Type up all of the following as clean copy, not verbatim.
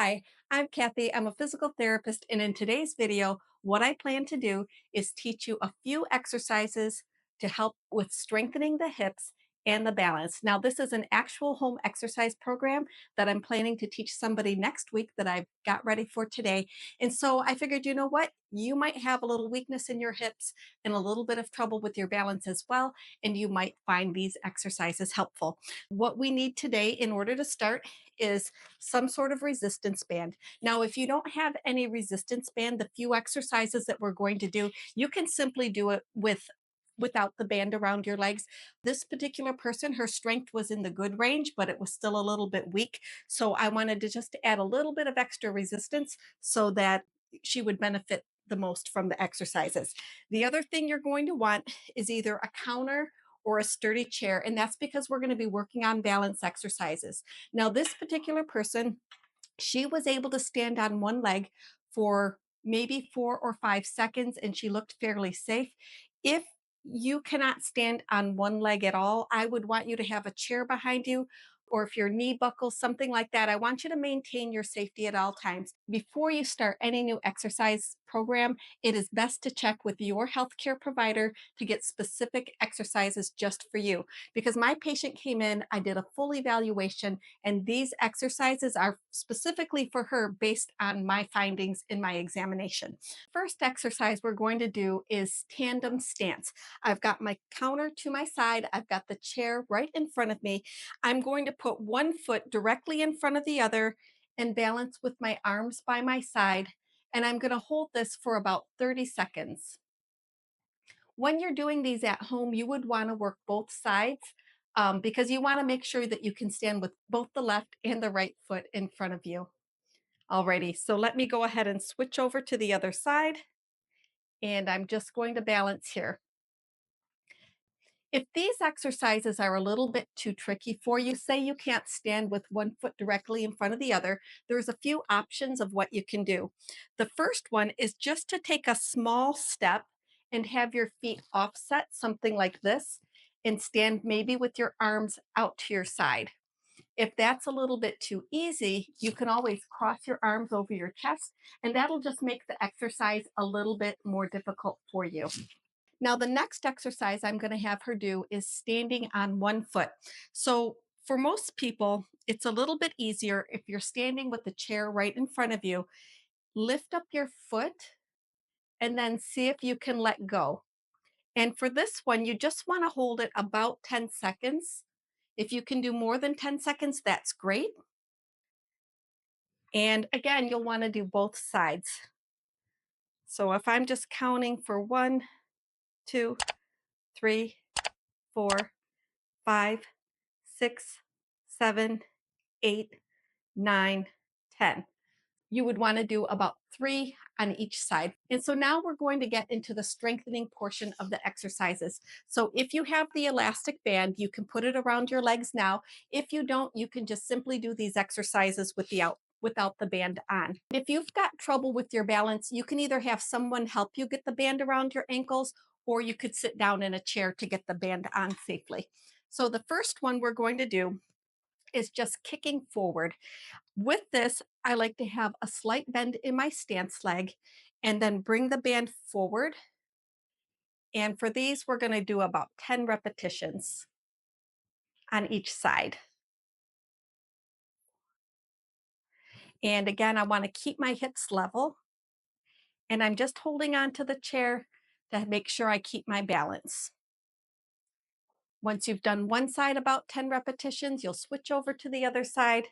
Hi, I'm Kathy. I'm a physical therapist, and in today's video, what I plan to do is teach you a few exercises to help with strengthening the hips and the balance. Now, this is an actual home exercise program that I'm planning to teach somebody next week that I've got ready for today. And so I figured, you know what? You might have a little weakness in your hips and a little bit of trouble with your balance as well, and you might find these exercises helpful. What we need today in order to start is some sort of resistance band. Now, if you don't have any resistance band, the few exercises that we're going to do, you can simply do it without the band around your legs. This particular person, her strength was in the good range, but it was still a little bit weak. So I wanted to just add a little bit of extra resistance so that she would benefit the most from the exercises. The other thing you're going to want is either a counter or a sturdy chair, and that's because we're going to be working on balance exercises. Now, this particular person, she was able to stand on one leg for maybe 4 or 5 seconds, and she looked fairly safe. If you cannot stand on one leg at all, I would want you to have a chair behind you, or if your knee buckles, something like that. I want you to maintain your safety at all times. Before you start any new exercise program, it is best to check with your healthcare provider to get specific exercises just for you. Because my patient came in, I did a full evaluation, and these exercises are specifically for her based on my findings in my examination. First exercise we're going to do is tandem stance. I've got my counter to my side. I've got the chair right in front of me. I'm going to put one foot directly in front of the other and balance with my arms by my side. And I'm going to hold this for about 30 seconds. When you're doing these at home, you would want to work both sides because you want to make sure that you can stand with both the left and the right foot in front of you. Alrighty, so let me go ahead and switch over to the other side, and I'm just going to balance here. If these exercises are a little bit too tricky for you, say you can't stand with one foot directly in front of the other, there's a few options of what you can do. The first one is just to take a small step and have your feet offset, something like this, and stand maybe with your arms out to your side. If that's a little bit too easy, you can always cross your arms over your chest, and that'll just make the exercise a little bit more difficult for you. Now, the next exercise I'm going to have her do is standing on one foot. So, for most people, it's a little bit easier if you're standing with the chair right in front of you. Lift up your foot and then see if you can let go. And for this one, you just want to hold it about 10 seconds. If you can do more than 10 seconds, that's great. And again, you'll want to do both sides. So if I'm just counting for 1, 2, 3, 4, 5, 6, 7, 8, 9, 10. You would want to do about 3 on each side. And so now we're going to get into the strengthening portion of the exercises. So if you have the elastic band, you can put it around your legs now. If you don't, you can just simply do these exercises without the band on. If you've got trouble with your balance, you can either have someone help you get the band around your ankles, or you could sit down in a chair to get the band on safely. So the first one we're going to do is just kicking forward. With this, I like to have a slight bend in my stance leg and then bring the band forward. And for these, we're going to do about 10 repetitions on each side. And again, I want to keep my hips level, and I'm just holding on to the chair to make sure I keep my balance. Once you've done one side about 10 repetitions, you'll switch over to the other side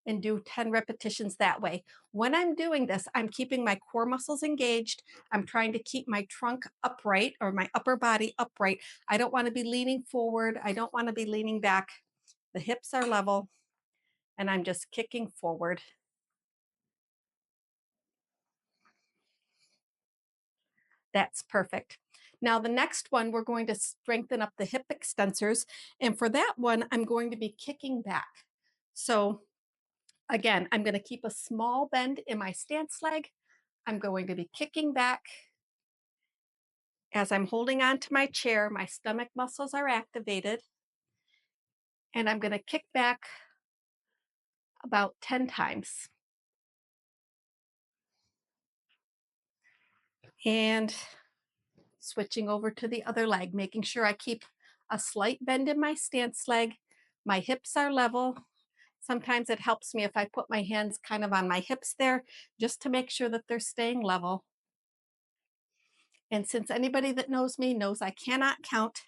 and do 10 repetitions that way. When I'm doing this, I'm keeping my core muscles engaged. I'm trying to keep my trunk upright, or my upper body upright. I don't want to be leaning forward. I don't want to be leaning back. The hips are level, and I'm just kicking forward. That's perfect. Now, the next one, we're going to strengthen up the hip extensors. And for that one, I'm going to be kicking back. So again, I'm going to keep a small bend in my stance leg. I'm going to be kicking back. As I'm holding on to my chair, my stomach muscles are activated, and I'm going to kick back about 10 times. And switching over to the other leg, making sure I keep a slight bend in my stance leg. My hips are level. Sometimes it helps me if I put my hands kind of on my hips there, just to make sure that they're staying level. And since anybody that knows me knows I cannot count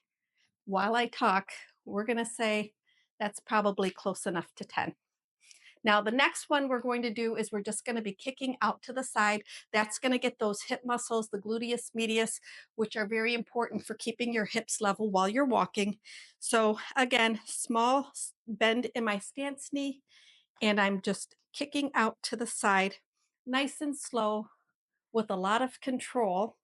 while I talk, we're going to say that's probably close enough to 10. Now, the next one we're going to do is we're just going to be kicking out to the side. That's going to get those hip muscles, the gluteus medius, which are very important for keeping your hips level while you're walking. So again, small bend in my stance knee, and I'm just kicking out to the side, nice and slow with a lot of control.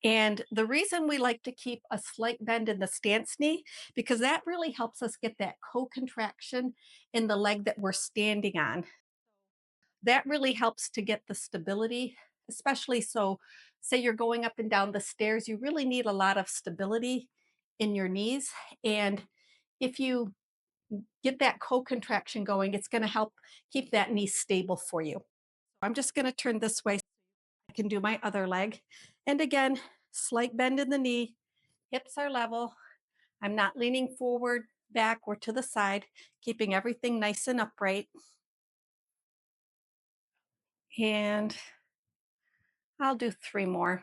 And the reason we like to keep a slight bend in the stance knee, because that really helps us get that co-contraction in the leg that we're standing on. That really helps to get the stability, especially so, say you're going up and down the stairs, you really need a lot of stability in your knees. And if you get that co-contraction going, it's going to help keep that knee stable for you. I'm just going to turn this way so I can do my other leg. And again, slight bend in the knee, hips are level. I'm not leaning forward, back, or to the side, keeping everything nice and upright. And I'll do 3 more.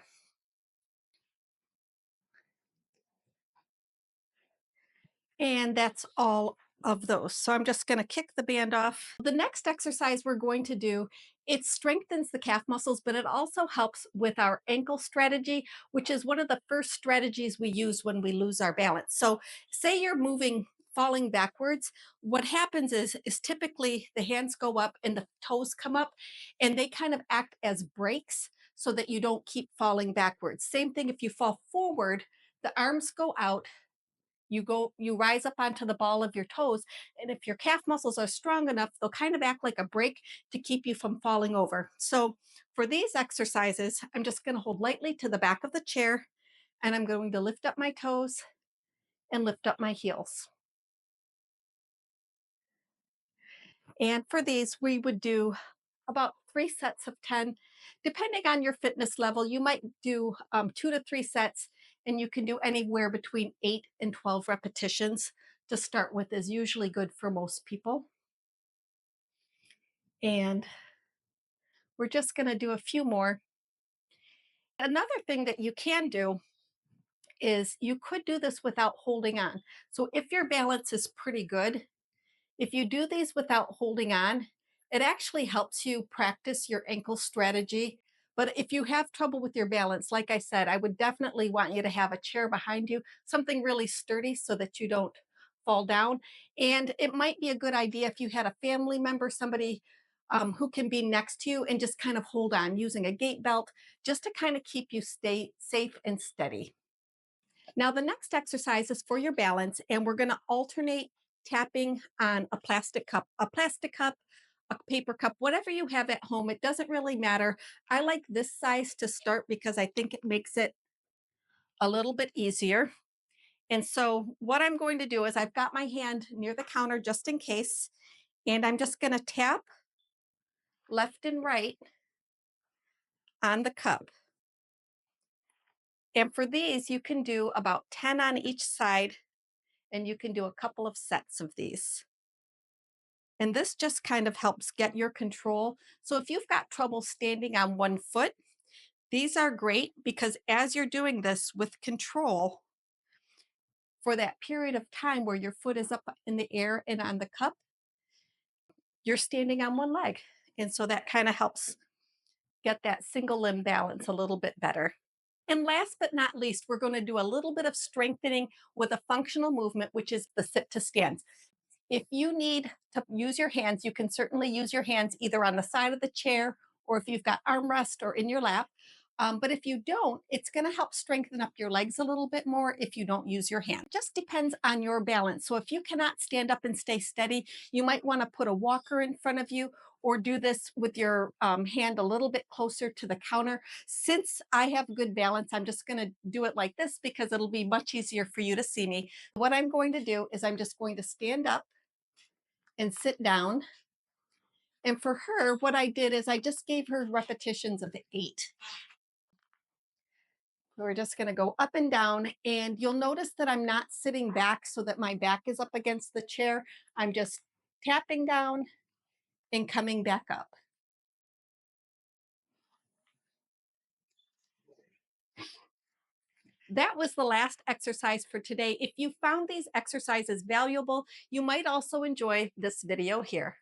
And that's all of those. So I'm just going to kick the band off. The next exercise we're going to do, it strengthens the calf muscles, but it also helps with our ankle strategy, which is one of the first strategies we use when we lose our balance. So say you're moving, falling backwards, what happens is typically the hands go up and the toes come up, and they kind of act as brakes so that you don't keep falling backwards. Same thing if you fall forward, the arms go out, you rise up onto the ball of your toes, and if your calf muscles are strong enough, they'll kind of act like a brake to keep you from falling over. So for these exercises, I'm just going to hold lightly to the back of the chair, and I'm going to lift up my toes and lift up my heels. And for these, we would do about 3 sets of 10. Depending on your fitness level, you might do 2 to 3 sets, and you can do anywhere between 8 and 12 repetitions to start with, is usually good for most people. And we're just going to do a few more. Another thing that you can do is you could do this without holding on. So if your balance is pretty good, if you do these without holding on, it actually helps you practice your ankle strategy. But if you have trouble with your balance, like I said, I would definitely want you to have a chair behind you, something really sturdy so that you don't fall down. And it might be a good idea if you had a family member, somebody who can be next to you, and just kind of hold on using a gait belt just to kind of keep you stay safe and steady. Now, the next exercise is for your balance, and we're going to alternate tapping on a plastic cup, a paper cup, whatever you have at home. It doesn't really matter. I like this size to start because I think it makes it a little bit easier. And so, what I'm going to do is I've got my hand near the counter just in case, and I'm just going to tap left and right on the cup. And for these, you can do about 10 on each side, and you can do a couple of sets of these. And this just kind of helps get your control. So if you've got trouble standing on one foot, these are great because as you're doing this with control for that period of time where your foot is up in the air and on the cup, you're standing on one leg. And so that kind of helps get that single limb balance a little bit better. And last but not least, we're going to do a little bit of strengthening with a functional movement, which is the sit to stand. If you need to use your hands, you can certainly use your hands either on the side of the chair or if you've got armrest or in your lap. But if you don't, it's going to help strengthen up your legs a little bit more if you don't use your hand. It just depends on your balance. So if you cannot stand up and stay steady, you might want to put a walker in front of you or do this with your hand a little bit closer to the counter. Since I have good balance, I'm just going to do it like this because it'll be much easier for you to see me. What I'm going to do is I'm just going to stand up and sit down. And for her, what I did is I just gave her repetitions of 8. We're just going to go up and down, and you'll notice that I'm not sitting back so that my back is up against the chair. I'm just tapping down and coming back up. That was the last exercise for today. If you found these exercises valuable, you might also enjoy this video here.